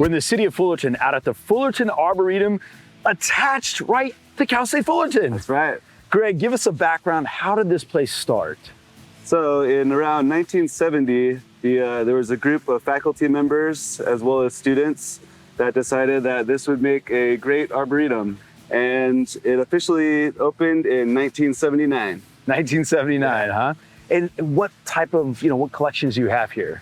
We're in the city of Fullerton, out at the Fullerton Arboretum, attached right to Cal State Fullerton. That's right. Greg, give us a background. How did this place start? So in around 1970, there was a group of faculty members as well as students that decided that this would make a great arboretum. And it officially opened in 1979. 1979, huh? And what type of, what collections do you have here?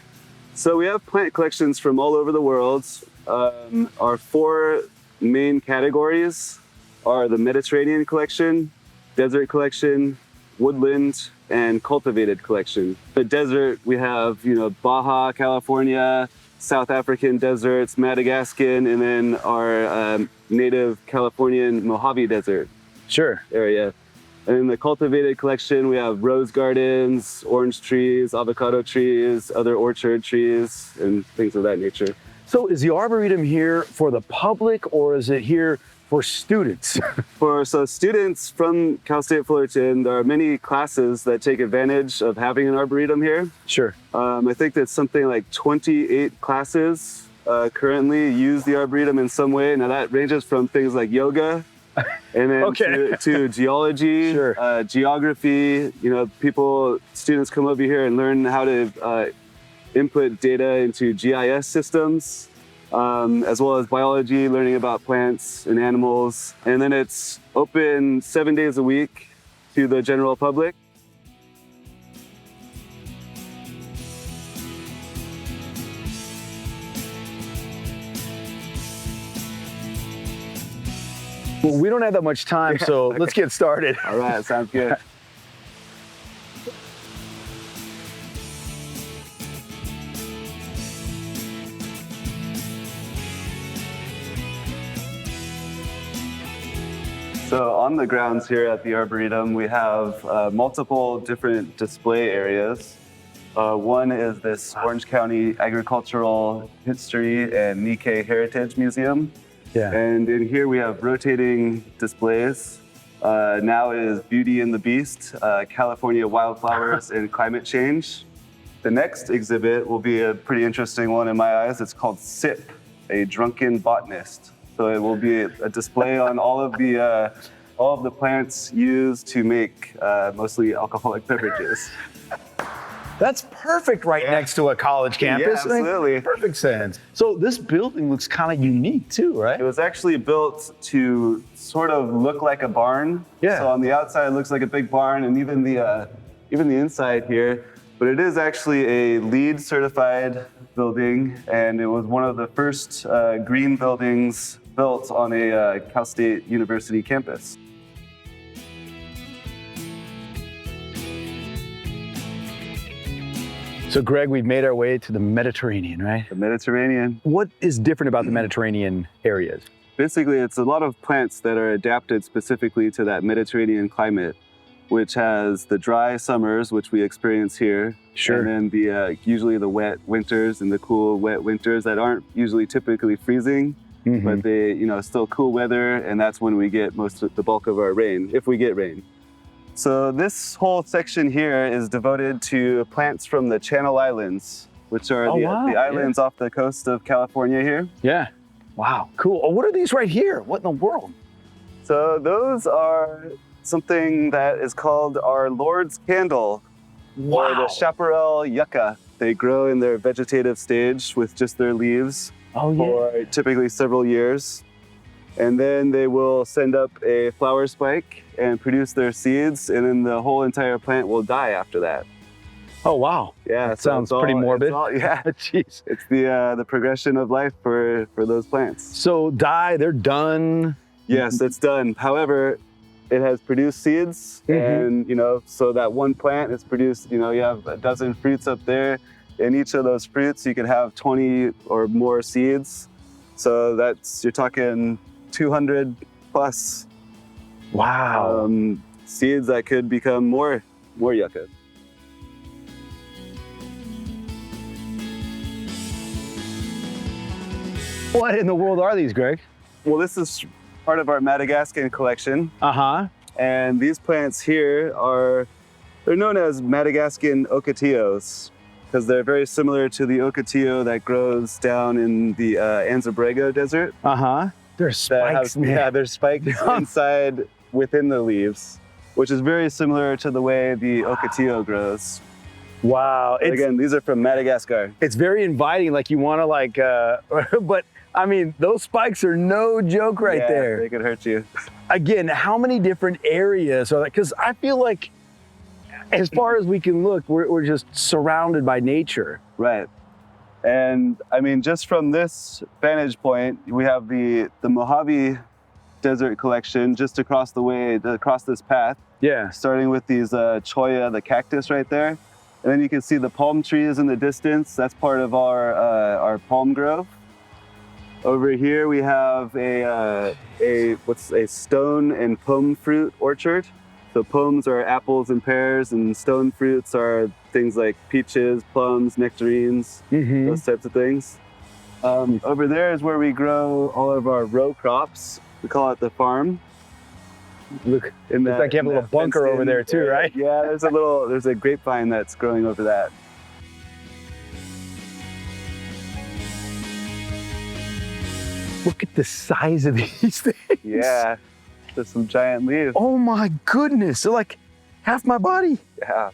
So we have plant collections from all over the world. Our four main categories are the Mediterranean collection, desert collection, woodland, and cultivated collection. The desert, we have, Baja, California, South African deserts, Madagascan, and then our native Californian Mojave desert area. And in the cultivated collection, we have rose gardens, orange trees, avocado trees, other orchard trees, and things of that nature. So is the Arboretum here for the public, or is it here for students? So students from Cal State Fullerton, there are many classes that take advantage of having an Arboretum here. Sure. I think that something like 28 classes currently use the Arboretum in some way. Now that ranges from things like yoga, and then to geology, geography. Students come over here and learn how to input data into GIS systems, as well as biology, learning about plants and animals. And then it's open 7 days a week to the general public. Well, we don't have that much time, so let's get started. All right, sounds good. So on the grounds here at the Arboretum, we have multiple different display areas. One is this Orange County Agricultural History and Nikkei Heritage Museum. Yeah. And in here we have rotating displays. Now is Beauty and the Beast, California Wildflowers and Climate Change. The next exhibit will be a pretty interesting one in my eyes. It's called Sip, a Drunken Botanist. So it will be a display on all of the plants used to make mostly alcoholic beverages. That's perfect next to a college campus. Yeah, absolutely. Perfect sense. So this building looks kind of unique too, right? It was actually built to sort of look like a barn. Yeah. So on the outside it looks like a big barn, and even the inside here. But it is actually a LEED certified building, and it was one of the first green buildings built on a Cal State University campus. So Greg, we've made our way to the Mediterranean, right? The Mediterranean. What is different about the Mediterranean areas? Basically, it's a lot of plants that are adapted specifically to that Mediterranean climate, which has the dry summers, which we experience here. Sure. And then usually the wet winters and the cool, wet winters that aren't usually typically freezing, but they, still cool weather, and that's when we get most of the bulk of our rain, if we get rain. So this whole section here is devoted to plants from the Channel Islands, which are the islands off the coast of California here. Yeah. Wow, cool. Oh, what are these right here? What in the world? So those are something that is called our Lord's Candle, or the chaparral yucca. They grow in their vegetative stage with just their leaves for typically several years. And then they will send up a flower spike and produce their seeds, and then the whole entire plant will die after that. Oh, wow. Yeah, that sounds pretty morbid. Jeez. It's the progression of life for those plants. So they're done? Yes, it's done. However, it has produced seeds, and so that one plant has produced, you have a dozen fruits up there. In each of those fruits, you could have 20 or more seeds. So you're talking 200 plus seeds that could become more yucca. What in the world are these, Greg? Well, this is part of our Madagascan collection. And these plants here they're known as Madagascan ocotillos. because they're very similar to the ocotillo that grows down in the Anza-Borrego desert. There's That spikes, man. Yeah, there's spikes inside within the leaves, which is very similar to the way the ocotillo grows. Wow. Again, these are from Madagascar. It's very inviting, like you want to like, but I mean, those spikes are no joke right Yeah, there. they could hurt you. Again, how many different areas are that? Because I feel like as far as we can look, we're just surrounded by nature. Right. And I mean, just from this vantage point, we have the Mojave Desert collection just across the way, across this path. Yeah. Starting with these cholla, the cactus right there. And then you can see the palm trees in the distance. That's part of our palm grove. Over here we have a stone and pome fruit orchard. So pomes are apples and pears, and stone fruits are things like peaches, plums, nectarines, those types of things. Over there is where we grow all of our row crops. We call it the farm. Look, it's like you have a little bunker over there too, right? Yeah, there's a grapevine that's growing over that. Look at the size of these things. Yeah, there's some giant leaves. Oh my goodness, they're like half my body. Yeah.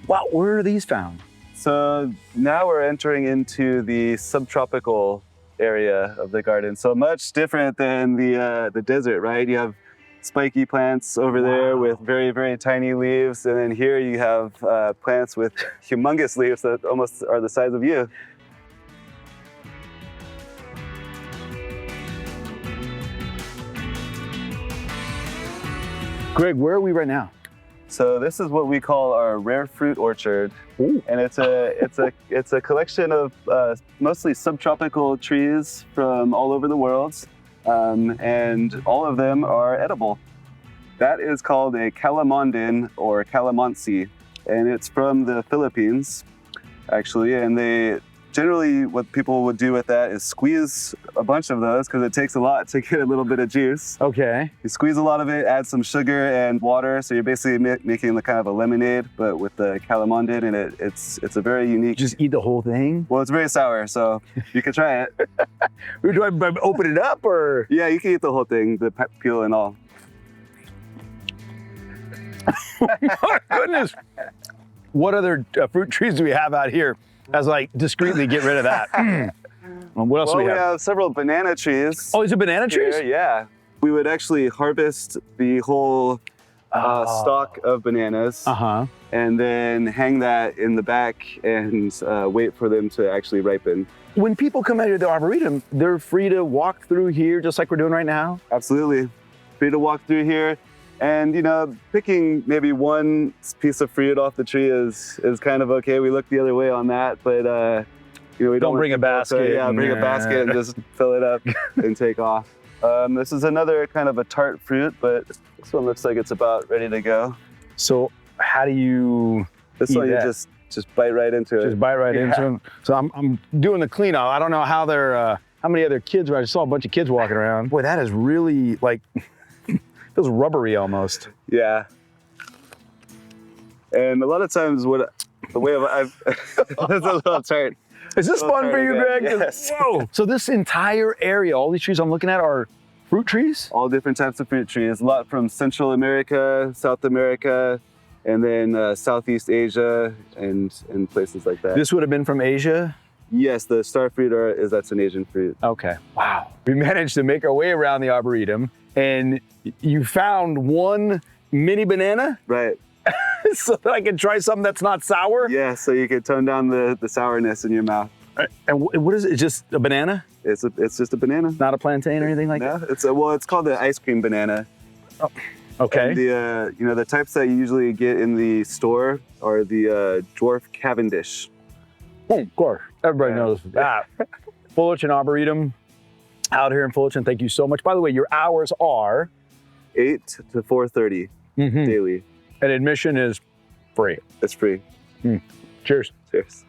Wow, where are these found? So now we're entering into the subtropical area of the garden. So much different than the desert, right? You have spiky plants over there with very, very tiny leaves. And then here you have plants with humongous leaves that almost are the size of you. Greg, where are we right now? So this is what we call our rare fruit orchard. Ooh. And it's a collection of mostly subtropical trees from all over the world. And all of them are edible. That is called a Calamansi or Calamansi, and it's from the Philippines, actually. And they generally, what people would do with that is squeeze a bunch of those because it takes a lot to get a little bit of juice. Okay. You squeeze a lot of it, add some sugar and water, so you're basically making the kind of a lemonade, but with the Calamansi, and it's a very unique. Just eat the whole thing? Well, it's very sour, so you can try it. Do I open it up or? Yeah, you can eat the whole thing, the peel and all. Oh my goodness. What other fruit trees do we have out here as like discreetly get rid of that? What else do we have? We have several banana trees. Oh, is it banana trees? Here, yeah. We would actually harvest the whole stalk of bananas and then hang that in the back and wait for them to actually ripen. When people come out of the Arboretum, they're free to walk through here just like we're doing right now? Absolutely. Free to walk through here. And, you know, picking maybe one piece of fruit off the tree is kind of okay. We look the other way on that, but, you know, we don't bring a basket. Yeah, bring a basket and just fill it up and take off. This is another kind of a tart fruit, but this one looks like it's about ready to go. So how do you This eat one that? you just bite right into it. Just bite right into them. So I'm doing the clean out. I don't know how they're, how many other kids, I just saw a bunch of kids walking around. Boy, that is really like, feels rubbery almost. Yeah. And a lot of times the way I've it's a little tart. Is this fun for you, Greg? Yes. Whoa. So this entire area, all these trees I'm looking at are fruit trees? All different types of fruit trees. A lot from Central America, South America, and then Southeast Asia and places like that. This would have been from Asia? Yes, the star fruit that's an Asian fruit. Okay, wow. We managed to make our way around the Arboretum and you found one mini banana? Right. So that I can try something that's not sour? Yeah, so you can tone down the sourness in your mouth. And what is it? It's just a banana? It's just a banana. Not a plantain or anything like that? No, it's called the ice cream banana. Oh, okay. And the types that you usually get in the store are the dwarf Cavendish. Oh, of course, everybody knows that. Fullerton Arboretum, out here in Fullerton, thank you so much. By the way, your hours are? 8 to 4:30 daily. And admission is free. It's free. Cheers. Cheers.